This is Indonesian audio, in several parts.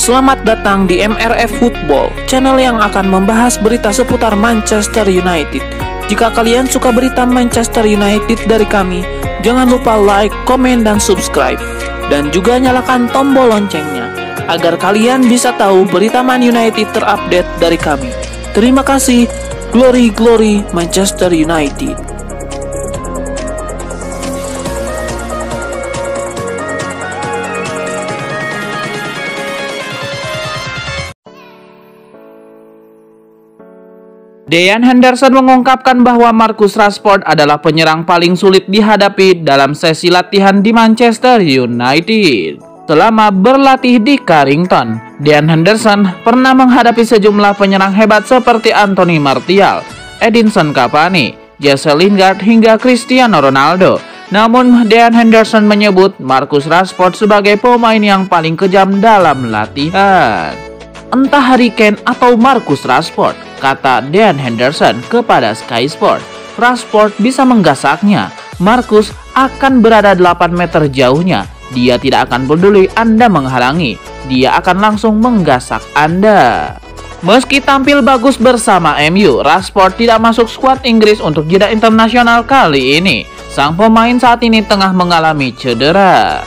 Selamat datang di MRF Football, channel yang akan membahas berita seputar Manchester United. Jika kalian suka berita Manchester United dari kami, jangan lupa like, komen, dan subscribe. Dan juga nyalakan tombol loncengnya, agar kalian bisa tahu berita Man United terupdate dari kami. Terima kasih, Glory Glory Manchester United. Dean Henderson mengungkapkan bahwa Marcus Rashford adalah penyerang paling sulit dihadapi dalam sesi latihan di Manchester United. Selama berlatih di Carrington, Dean Henderson pernah menghadapi sejumlah penyerang hebat seperti Anthony Martial, Edinson Cavani, Jesse Lingard hingga Cristiano Ronaldo. Namun Dean Henderson menyebut Marcus Rashford sebagai pemain yang paling kejam dalam latihan. Entah Harry Kane atau Marcus Rashford, kata Dean Henderson kepada Sky Sport. Rashford bisa menggasaknya. Marcus akan berada 8 meter jauhnya. Dia tidak akan peduli Anda menghalangi. Dia akan langsung menggasak Anda. Meski tampil bagus bersama MU, Rashford tidak masuk skuad Inggris untuk jeda internasional kali ini. Sang pemain saat ini tengah mengalami cedera.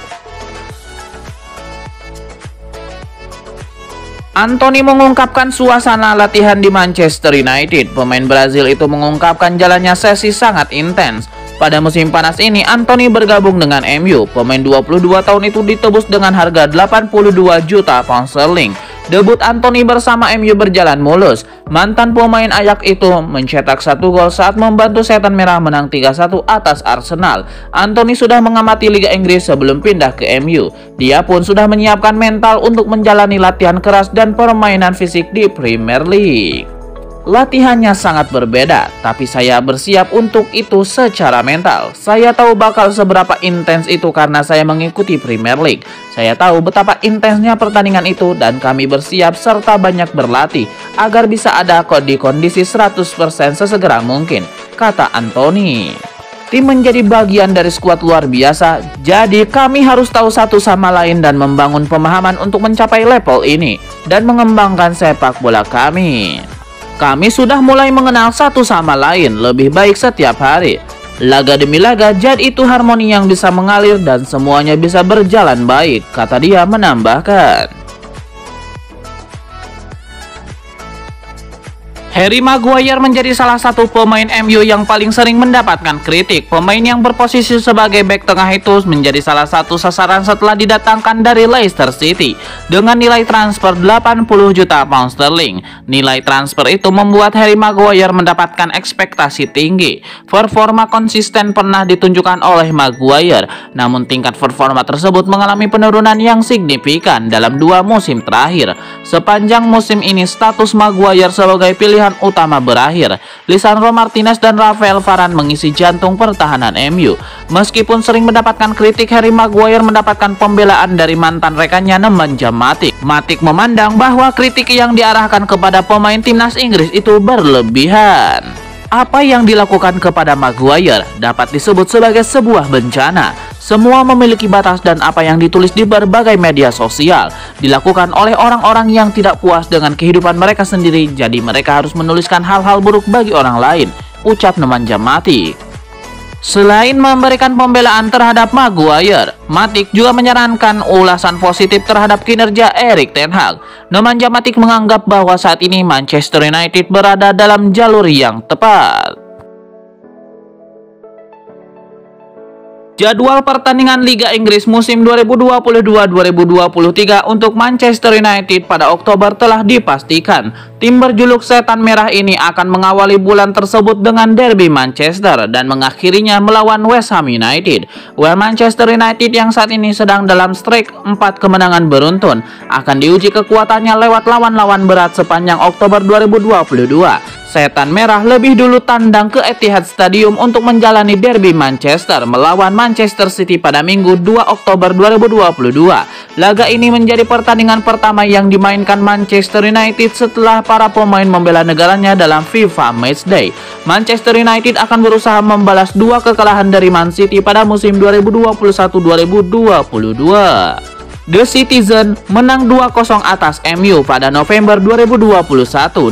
Anthony mengungkapkan suasana latihan di Manchester United. Pemain Brazil itu mengungkapkan jalannya sesi sangat intens. Pada musim panas ini, Anthony bergabung dengan MU. Pemain 22 tahun itu ditebus dengan harga 82 juta pound sterling. Debut Anthony bersama MU berjalan mulus. Mantan pemain Ajax itu mencetak 1 gol saat membantu Setan Merah menang 3-1 atas Arsenal. Anthony sudah mengamati Liga Inggris sebelum pindah ke MU. Dia pun sudah menyiapkan mental untuk menjalani latihan keras dan permainan fisik di Premier League. Latihannya sangat berbeda, tapi saya bersiap untuk itu secara mental. Saya tahu bakal seberapa intens itu karena saya mengikuti Premier League. Saya tahu betapa intensnya pertandingan itu dan kami bersiap serta banyak berlatih agar bisa ada di kondisi 100% sesegera mungkin, kata Anthony. Tim menjadi bagian dari skuad luar biasa, jadi kami harus tahu satu sama lain dan membangun pemahaman untuk mencapai level ini dan mengembangkan sepak bola kami. Kami sudah mulai mengenal satu sama lain lebih baik setiap hari. Laga demi laga, jadi itu harmoni yang bisa mengalir dan semuanya bisa berjalan baik, kata dia menambahkan. Harry Maguire menjadi salah satu pemain MU yang paling sering mendapatkan kritik. Pemain yang berposisi sebagai bek tengah itu menjadi salah satu sasaran setelah didatangkan dari Leicester City dengan nilai transfer 80 juta pound sterling. Nilai transfer itu membuat Harry Maguire mendapatkan ekspektasi tinggi. Performa konsisten pernah ditunjukkan oleh Maguire, namun tingkat performa tersebut mengalami penurunan yang signifikan dalam 2 musim terakhir. Sepanjang musim ini status Maguire sebagai pilihan utama berakhir. Lisandro Martinez dan Rafael Varane mengisi jantung pertahanan MU. Meskipun sering mendapatkan kritik, Harry Maguire mendapatkan pembelaan dari mantan rekannya Nemanja Matic. Matic memandang bahwa kritik yang diarahkan kepada pemain timnas Inggris itu berlebihan. Apa yang dilakukan kepada Maguire dapat disebut sebagai sebuah bencana. Semua memiliki batas dan apa yang ditulis di berbagai media sosial dilakukan oleh orang-orang yang tidak puas dengan kehidupan mereka sendiri, jadi mereka harus menuliskan hal-hal buruk bagi orang lain, ucap Nemanja Matic. Selain memberikan pembelaan terhadap Maguire, Matic juga menyarankan ulasan positif terhadap kinerja Erik ten Hag. Nemanja Matic menganggap bahwa saat ini Manchester United berada dalam jalur yang tepat. Jadwal pertandingan Liga Inggris musim 2022-2023 untuk Manchester United pada Oktober telah dipastikan. Tim berjuluk Setan Merah ini akan mengawali bulan tersebut dengan derby Manchester dan mengakhirinya melawan West Ham United. Manchester United yang saat ini sedang dalam streak 4 kemenangan beruntun akan diuji kekuatannya lewat lawan-lawan berat sepanjang Oktober 2022. Setan Merah lebih dulu tandang ke Etihad Stadium untuk menjalani derby Manchester melawan Manchester City pada Minggu 2 Oktober 2022. Laga ini menjadi pertandingan pertama yang dimainkan Manchester United setelah para pemain membela negaranya dalam FIFA Matchday. Manchester United akan berusaha membalas 2 kekalahan dari Man City pada musim 2021-2022. The Citizen menang 2-0 atas MU pada November 2021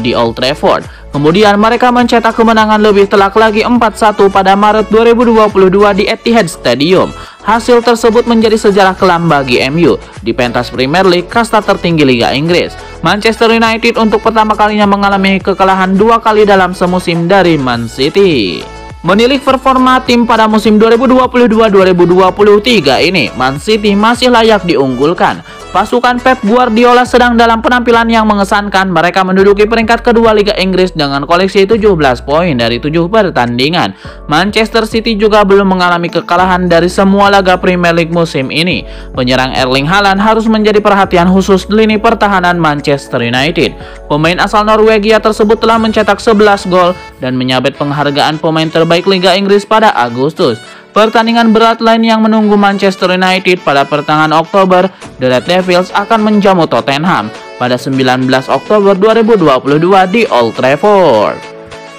di Old Trafford. Kemudian mereka mencetak kemenangan lebih telak lagi 4-1 pada Maret 2022 di Etihad Stadium. Hasil tersebut menjadi sejarah kelam bagi MU di pentas Premier League, kasta tertinggi Liga Inggris. Manchester United untuk pertama kalinya mengalami kekalahan 2 kali dalam semusim dari Man City. Menilik performa tim pada musim 2022-2023 ini, Man City masih layak diunggulkan. Pasukan Pep Guardiola sedang dalam penampilan yang mengesankan. Mereka menduduki peringkat kedua Liga Inggris dengan koleksi 17 poin dari 7 pertandingan. Manchester City juga belum mengalami kekalahan dari semua laga Premier League musim ini. Penyerang Erling Haaland harus menjadi perhatian khusus di lini pertahanan Manchester United. Pemain asal Norwegia tersebut telah mencetak 11 gol dan menyabet penghargaan pemain terbaik Liga Inggris pada Agustus. Pertandingan berat lain yang menunggu Manchester United pada pertengahan Oktober, The Red Devils akan menjamu Tottenham pada 19 Oktober 2022 di Old Trafford.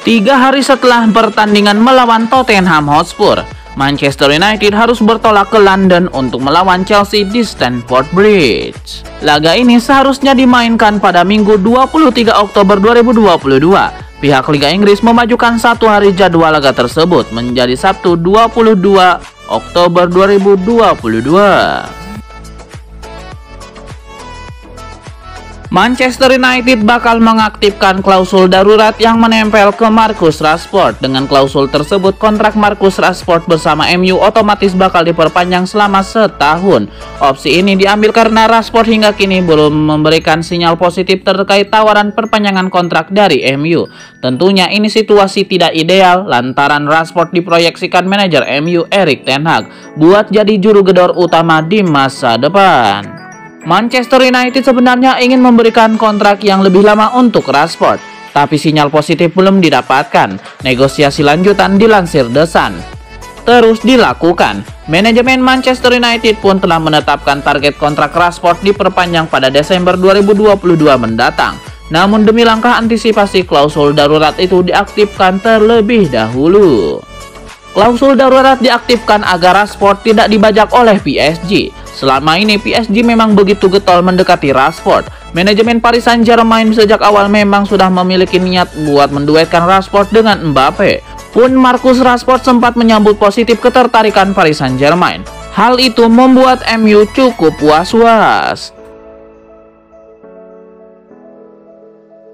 3 hari setelah pertandingan melawan Tottenham Hotspur, Manchester United harus bertolak ke London untuk melawan Chelsea di Stamford Bridge. Laga ini seharusnya dimainkan pada Minggu 23 Oktober 2022. Pihak Liga Inggris memajukan 1 hari jadwal laga tersebut menjadi Sabtu 22 Oktober 2022. Manchester United bakal mengaktifkan klausul darurat yang menempel ke Marcus Rashford. Dengan klausul tersebut, kontrak Marcus Rashford bersama MU otomatis bakal diperpanjang selama setahun. Opsi ini diambil karena Rashford hingga kini belum memberikan sinyal positif terkait tawaran perpanjangan kontrak dari MU. Tentunya ini situasi tidak ideal lantaran Rashford diproyeksikan manajer MU Erik ten Hag buat jadi juru gedor utama di masa depan. Manchester United sebenarnya ingin memberikan kontrak yang lebih lama untuk Rashford, tapi sinyal positif belum didapatkan. Negosiasi lanjutan dilansir The Sun terus dilakukan. Manajemen Manchester United pun telah menetapkan target kontrak Rashford diperpanjang pada Desember 2022 mendatang. Namun demi langkah antisipasi, klausul darurat itu diaktifkan terlebih dahulu. Klausul darurat diaktifkan agar Rashford tidak dibajak oleh PSG. Selama ini PSG memang begitu getol mendekati Rashford. Manajemen Paris Saint-Germain sejak awal memang sudah memiliki niat buat menduetkan Rashford dengan Mbappe. Pun Marcus Rashford sempat menyambut positif ketertarikan Paris Saint-Germain. Hal itu membuat MU cukup was-was.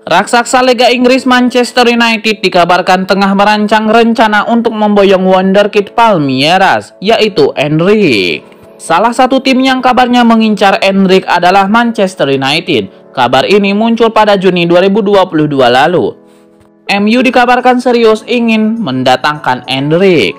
Raksasa Liga Inggris Manchester United dikabarkan tengah merancang rencana untuk memboyong wonderkid Palmeiras, yaitu Endrick. Salah satu tim yang kabarnya mengincar Endrick adalah Manchester United. Kabar ini muncul pada Juni 2022 lalu. MU dikabarkan serius ingin mendatangkan Endrick.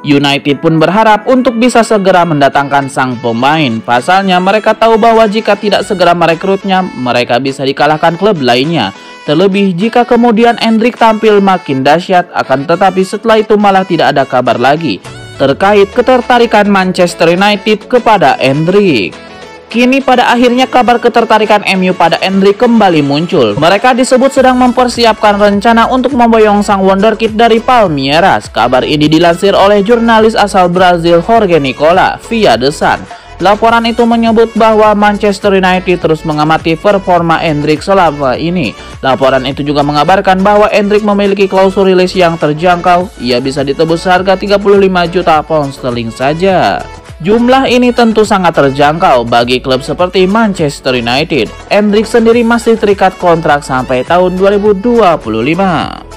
United pun berharap untuk bisa segera mendatangkan sang pemain. Pasalnya mereka tahu bahwa jika tidak segera merekrutnya, mereka bisa dikalahkan klub lainnya. Terlebih jika kemudian Endrick tampil makin dahsyat, akan tetapi setelah itu malah tidak ada kabar lagi terkait ketertarikan Manchester United kepada Endrick. Kini pada akhirnya kabar ketertarikan MU pada Endrick kembali muncul. Mereka disebut sedang mempersiapkan rencana untuk memboyong sang wonderkid dari Palmeiras. Kabar ini dilansir oleh jurnalis asal Brazil Jorge Nicola via The Sun. Laporan itu menyebut bahwa Manchester United terus mengamati performa Endrick selama ini. Laporan itu juga mengabarkan bahwa Endrick memiliki klausul rilis yang terjangkau. Ia bisa ditebus seharga 35 juta pound sterling saja. Jumlah ini tentu sangat terjangkau bagi klub seperti Manchester United. Endrick sendiri masih terikat kontrak sampai tahun 2025.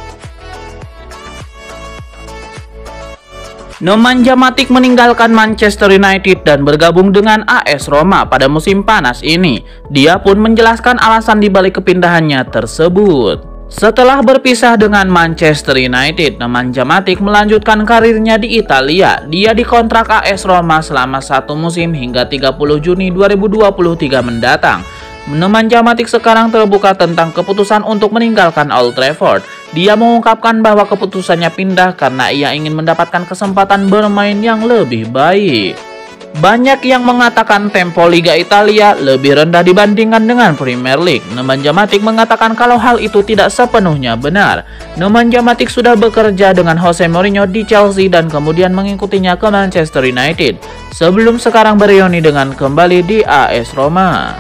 Nemanja Matic meninggalkan Manchester United dan bergabung dengan AS Roma pada musim panas ini. Dia pun menjelaskan alasan dibalik kepindahannya tersebut. Setelah berpisah dengan Manchester United, Nemanja Matic melanjutkan karirnya di Italia. Dia dikontrak AS Roma selama 1 musim hingga 30 Juni 2023 mendatang. Nemanja Matic sekarang terbuka tentang keputusan untuk meninggalkan Old Trafford. Dia mengungkapkan bahwa keputusannya pindah karena ia ingin mendapatkan kesempatan bermain yang lebih baik. Banyak yang mengatakan tempo Liga Italia lebih rendah dibandingkan dengan Premier League. Nemanja Matic mengatakan kalau hal itu tidak sepenuhnya benar. Nemanja Matic sudah bekerja dengan Jose Mourinho di Chelsea dan kemudian mengikutinya ke Manchester United, sebelum sekarang bereuni dengan kembali di AS Roma.